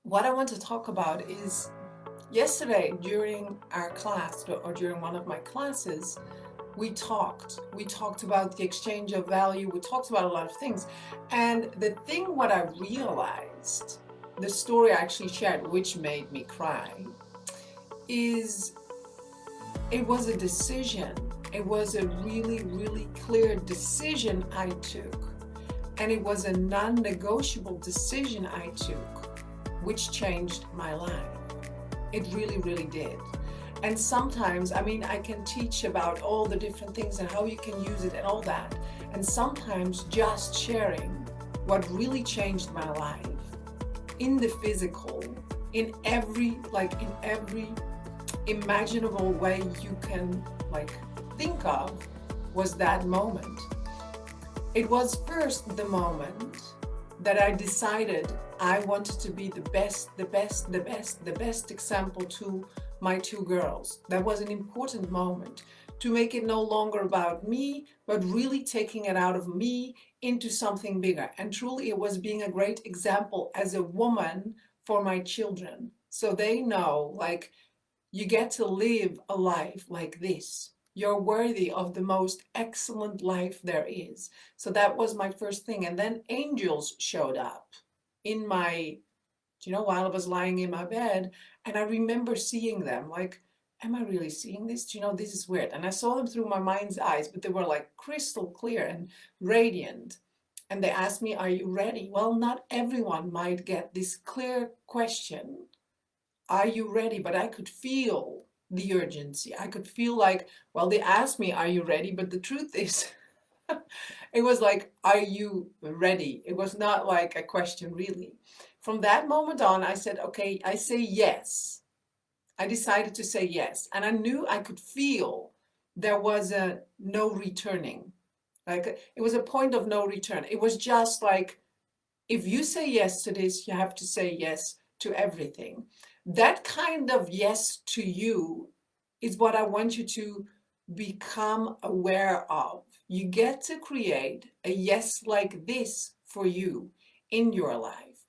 what I want to talk about is yesterday during our class or during one of my classes, we talked about the exchange of value. We talked about a lot of things. And the thing what I realized, the story I actually shared, which made me cry, is it was a decision. It was a really, really clear decision I took. And it was a non-negotiable decision I took, which changed my life. It really, really did. And sometimes, I mean, I can teach about all the different things and how you can use it and all that. And sometimes just sharing what really changed my life in the physical, in every imaginable way you can think of, was that moment. It was first the moment that I decided I wanted to be the best example to my two girls. That was an important moment to make it no longer about me, but really taking it out of me into something bigger. And truly, it was being a great example as a woman for my children. So they know, you get to live a life like this. You're worthy of the most excellent life there is. So that was my first thing. And then angels showed up in my, while I was lying in my bed. And I remember seeing them am I really seeing this? This is weird. And I saw them through my mind's eyes, but they were like crystal clear and radiant. And they asked me, are you ready? Well, not everyone might get this clear question, are you ready? But I could feel the urgency. I could feel well, they asked me, are you ready? But the truth is, it was like, are you ready? It was not like a question, really. From that moment on, I said, okay, I say yes. I decided to say yes. And I knew I could feel there was a no returning. It was a point of no return. It was just like, if you say yes to this, you have to say yes to everything. That kind of yes to you is what I want you to become aware of. You get to create a yes like this for you in your life.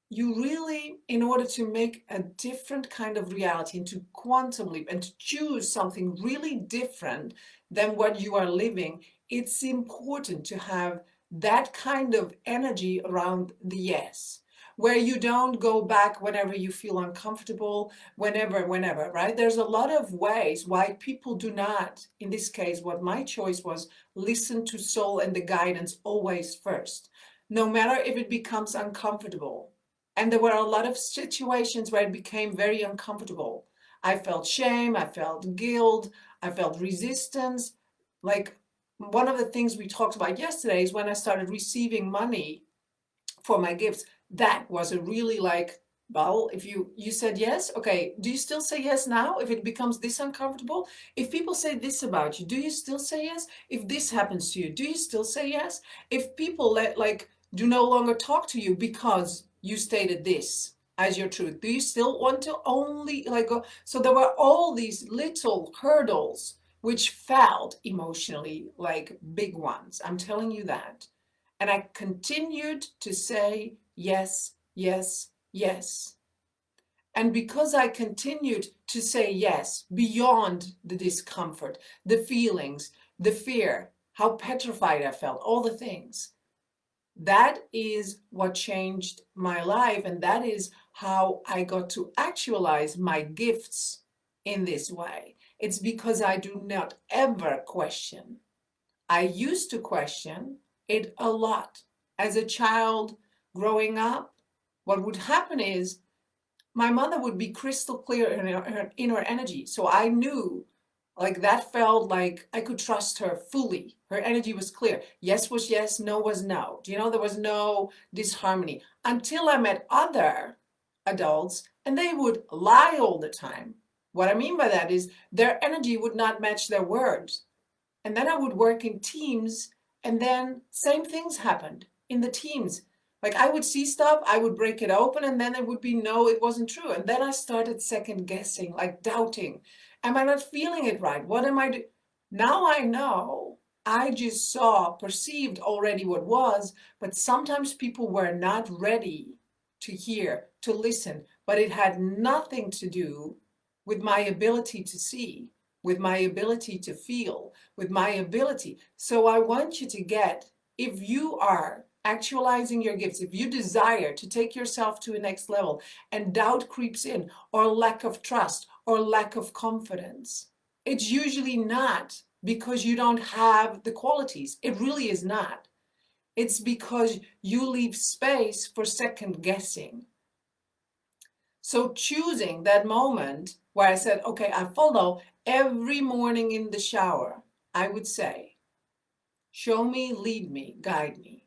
You really, in order to make a different kind of reality and to quantum leap and to choose something really different than what you are living, it's important to have that kind of energy around the yes, where you don't go back whenever you feel uncomfortable, whenever, right? There's a lot of ways why people do not, in this case, what my choice was, listen to soul and the guidance always first, no matter if it becomes uncomfortable. And there were a lot of situations where it became very uncomfortable. I felt shame, I felt guilt, I felt resistance. Like one of the things we talked about yesterday is when I started receiving money for my gifts. That was a really well, if you said yes, okay, do you still say yes now if it becomes this uncomfortable? If people say this about you, do you still say yes? If this happens to you, do you still say yes? If people do no longer talk to you because you stated this as your truth, do you still want to only go? So there were all these little hurdles which felt emotionally like big ones. I'm telling you that. And I continued to say yes, yes, yes. And because I continued to say yes beyond the discomfort, the feelings, the fear, how petrified I felt, all the things, that is what changed my life. And that is how I got to actualize my gifts in this way. It's because I do not ever question. I used to question it a lot. As a child growing up, what would happen is my mother would be crystal clear in her energy. So I knew that felt like I could trust her fully. Her energy was clear. Yes was yes, no was no. There was no disharmony until I met other adults and they would lie all the time. What I mean by that is their energy would not match their words. And then I would work in teams, and then same things happened in the teams. I would see stuff, I would break it open, and then it would be no, it wasn't true. And then I started second guessing, doubting. Am I not feeling it right? What am I doing? Now I know. I just perceived already what was, but sometimes people were not ready to hear, to listen, but it had nothing to do with my ability to see, with my ability to feel, with my ability. So I want you to get, if you are actualizing your gifts, if you desire to take yourself to a next level and doubt creeps in, or lack of trust, or lack of confidence, it's usually not because you don't have the qualities. It really is not. It's because you leave space for second guessing. So choosing that moment where I said, okay, I follow every morning in the shower, I would say, show me, lead me, guide me,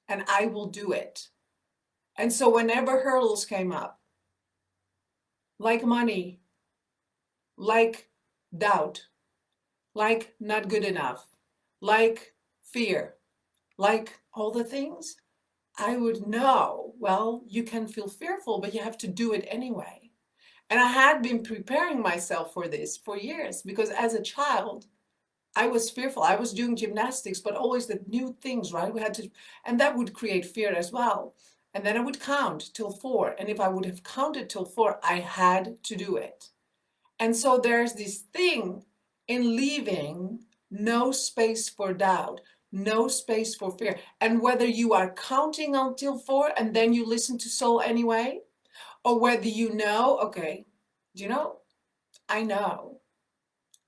and I will do it. And so whenever hurdles came up, like money, like doubt, like not good enough, like fear, like all the things, I would know, well, you can feel fearful, but you have to do it anyway. And I had been preparing myself for this for years because as a child, I was fearful. I was doing gymnastics, but always the new things, right? We had to, and that would create fear as well. And then I would count till 4. And if I would have counted till 4, I had to do it. And so there's this thing in leaving no space for doubt, no space for fear. And whether you are counting until 4 and then you listen to soul anyway, or whether you know, okay, do you know, I know,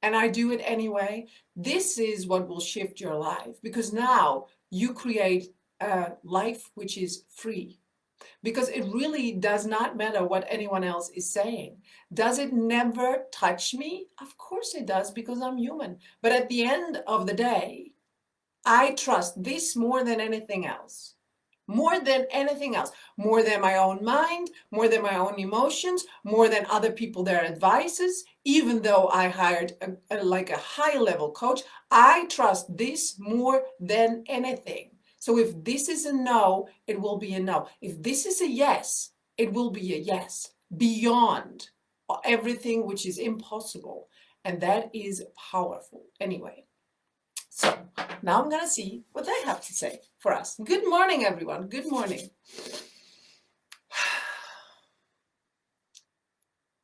and I do it anyway, this is what will shift your life, because now you create a life which is free. Because it really does not matter what anyone else is saying. Does it never touch me? Of course it does, because I'm human. But at the end of the day, I trust this more than anything else. More than anything else. More than my own mind, more than my own emotions, more than other people, their advices. Even though I hired like a high-level coach, I trust this more than anything. So if this is a no, it will be a no. If this is a yes, it will be a yes, beyond everything which is impossible. And that is powerful. Anyway, so now I'm going to see what they have to say for us. Good morning, everyone. Good morning.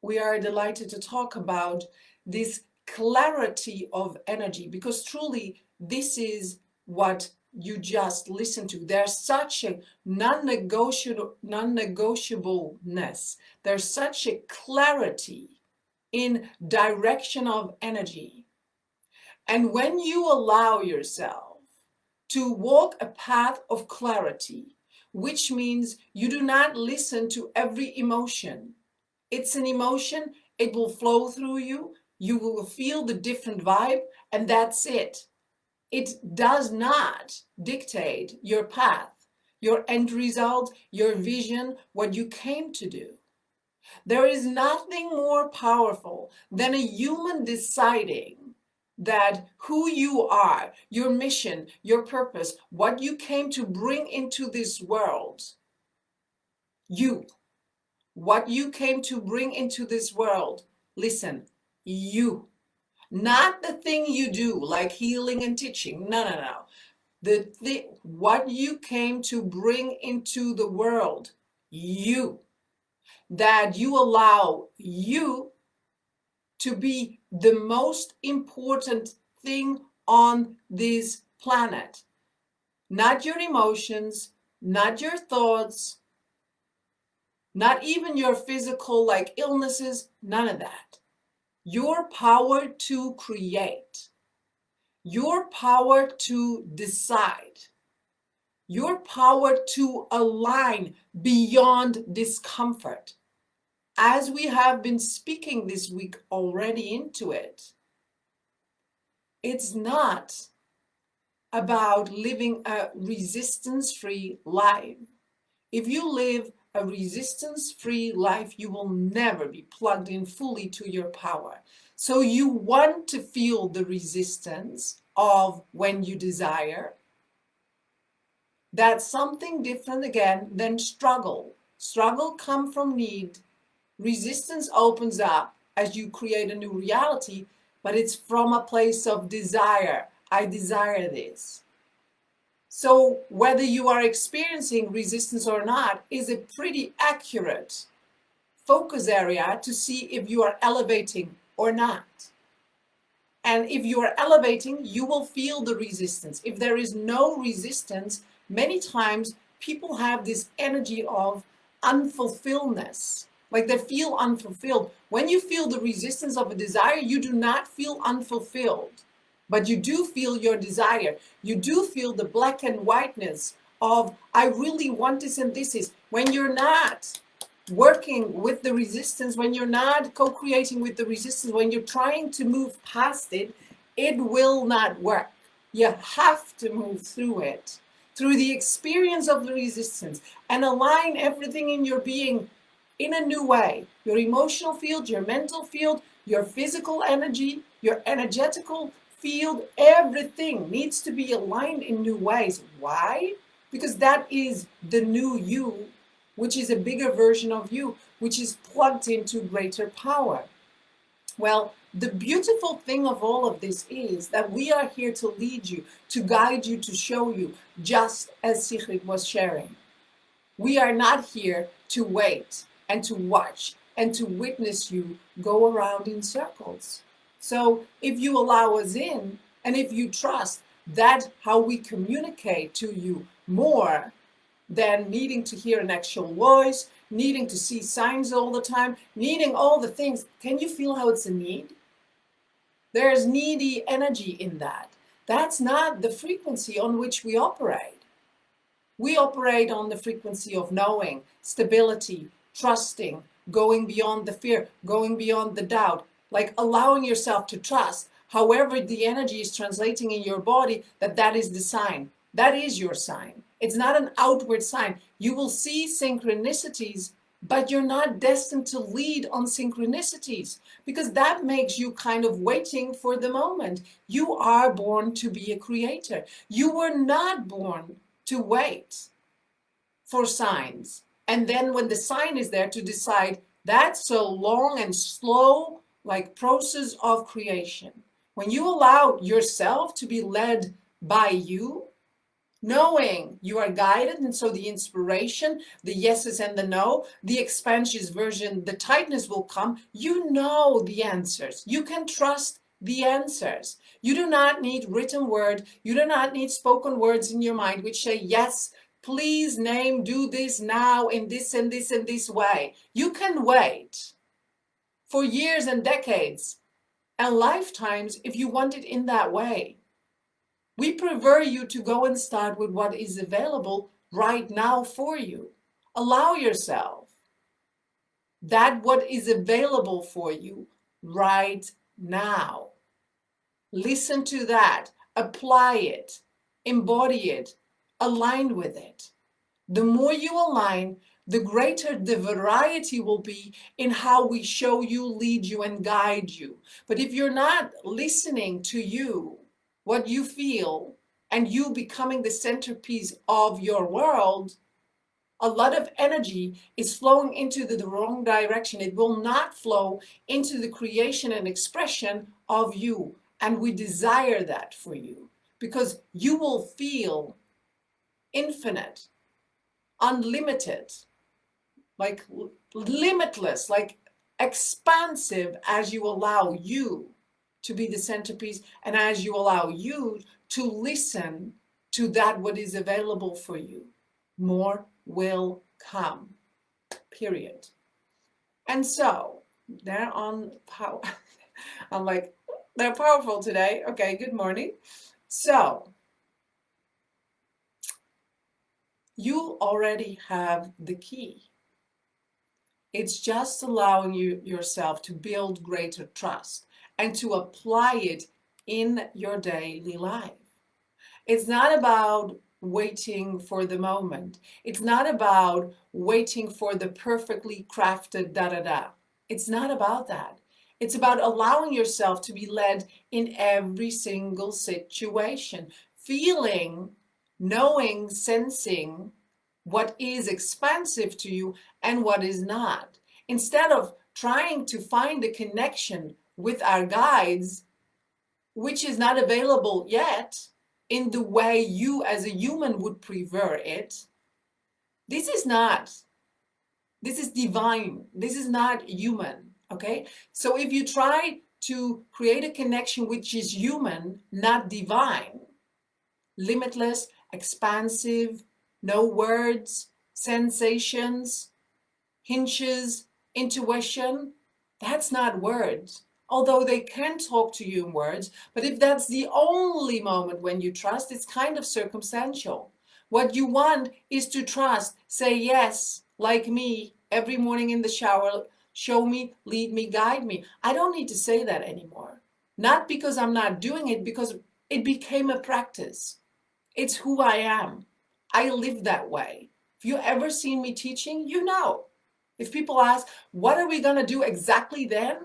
We are delighted to talk about this clarity of energy, because truly this is what you just listen to. There's such a non-negotiableness. There's such a clarity in direction of energy. And when you allow yourself to walk a path of clarity, which means you do not listen to every emotion. It's an emotion, it will flow through you, you will feel the different vibe, and that's it. It does not dictate your path, your end result, your vision, what you came to do. There is nothing more powerful than a human deciding that who you are, your mission, your purpose, what you came to bring into this world, what you came to bring into this world, listen, you. Not the thing you do, like healing and teaching. No. What you came to bring into the world, you. That you allow you to be the most important thing on this planet. Not your emotions, not your thoughts, not even your physical like illnesses, none of that. Your power to create, your power to decide, your power to align beyond discomfort. As we have been speaking this week already into it, it's not about living a resistance-free life. If you live a resistance-free life, you will never be plugged in fully to your power. So you want to feel the resistance of when you desire. That's something different again than struggle. Struggle comes from need. Resistance opens up as you create a new reality, but it's from a place of desire. I desire this. So whether you are experiencing resistance or not is a pretty accurate focus area to see if you are elevating or not. And if you are elevating, you will feel the resistance. If there is no resistance, many times people have this energy of unfulfilledness. Like they feel unfulfilled. When you feel the resistance of a desire, you do not feel unfulfilled, but you do feel your desire. You do feel the black and whiteness of, I really want this and this is. When you're not working with the resistance, when you're not co-creating with the resistance, when you're trying to move past it, it will not work. You have to move through it, through the experience of the resistance, and align everything in your being in a new way. Your emotional field, your mental field, your physical energy, your energetical field, everything needs to be aligned in new ways. Why? Because that is the new you, which is a bigger version of you, which is plugged into greater power. Well, the beautiful thing of all of this is that we are here to lead you, to guide you, to show you, just as Sigrid was sharing. We are not here to wait and to watch and to witness you go around in circles. So if you allow us in, and if you trust, that's how we communicate to you more than needing to hear an actual voice, needing to see signs all the time, needing all the things. Can you feel how it's a need? There's needy energy in that. That's not the frequency on which we operate. We operate on the frequency of knowing, stability, trusting, going beyond the fear, going beyond the doubt, like allowing yourself to trust, however the energy is translating in your body, that is the sign. That is your sign. It's not an outward sign. You will see synchronicities, but you're not destined to lead on synchronicities, because that makes you kind of waiting for the moment. You are born to be a creator. You were not born to wait for signs. And then when the sign is there, to decide, that's so long and slow, like process of creation. When you allow yourself to be led by you, knowing you are guided, and so the inspiration, the yeses and the no, the expansive version, the tightness will come. You know the answers. You can trust the answers. You do not need written word. You do not need spoken words in your mind which say, yes, please name, do this now in this and this and this way. You can wait for years and decades and lifetimes if you want it in that way. We prefer you to go and start with what is available right now for you. Allow yourself that what is available for you right now. Listen to that, apply it, embody it, align with it. The more you align, the greater the variety will be in how we show you, lead you, and guide you. But if you're not listening to you, what you feel, and you becoming the centerpiece of your world, a lot of energy is flowing into the wrong direction. It will not flow into the creation and expression of you. And we desire that for you, because you will feel infinite, unlimited, like limitless, like expansive, as you allow you to be the centerpiece, and as you allow you to listen to that what is available for you. More will come, period. And so they're on power. I'm like, they're powerful today. Okay, good morning. So you already have the key. It's just allowing yourself to build greater trust and to apply it in your daily life. It's not about waiting for the moment. It's not about waiting for the perfectly crafted da-da-da. It's not about that. It's about allowing yourself to be led in every single situation, feeling, knowing, sensing what is expansive to you and what is not. Instead of trying to find a connection with our guides, which is not available yet, in the way you as a human would prefer it, this is not. This is divine. This is not human. Okay? So if you try to create a connection which is human, not divine, limitless, expansive, no words, sensations, hinges, intuition, that's not words. Although they can talk to you in words, but if that's the only moment when you trust, it's kind of circumstantial. What you want is to trust, say yes, like me, every morning in the shower, show me, lead me, guide me. I don't need to say that anymore. Not because I'm not doing it, because it became a practice. It's who I am. I live that way. If you ever seen me teaching, you know. If people ask, what are we going to do exactly then?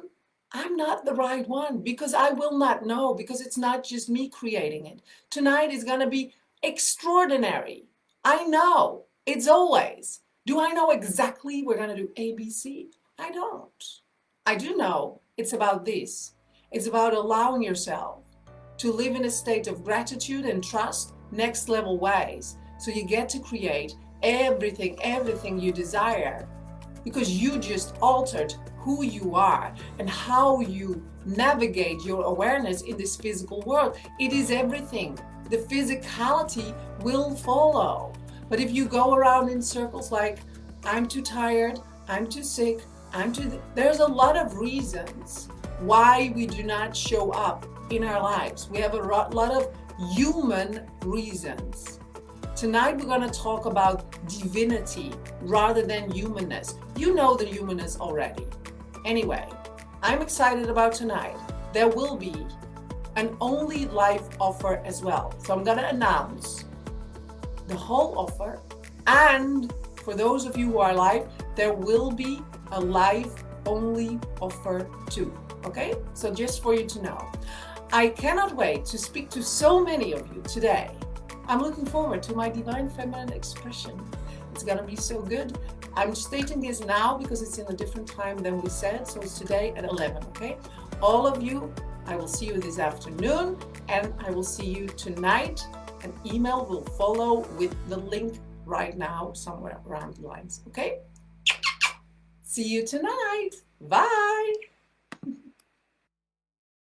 I'm not the right one because I will not know, because it's not just me creating it. Tonight is going to be extraordinary. I know. It's always. Do I know exactly we're going to do ABC? I don't. I do know it's about this. It's about allowing yourself to live in a state of gratitude and trust, next level ways. So you get to create everything you desire, because you just altered who you are and how you navigate your awareness in this physical world. It is everything. The physicality will follow. But if you go around in circles like, I'm too tired, I'm too sick, there's a lot of reasons why we do not show up in our lives. We have a lot of human reasons. Tonight we're going to talk about divinity rather than humanness. You know the humanness already. Anyway, I'm excited about tonight. There will be an only live offer as well. So I'm going to announce the whole offer. And for those of you who are live, there will be a live only offer too. Okay? So just for you to know. I cannot wait to speak to so many of you today. I'm looking forward to my divine feminine expression. It's gonna be so good. I'm stating this now because it's in a different time than we said. So it's today at 11, okay? All of you, I will see you this afternoon and I will see you tonight. An email will follow with the link right now, somewhere around the lines, okay? See you tonight. Bye.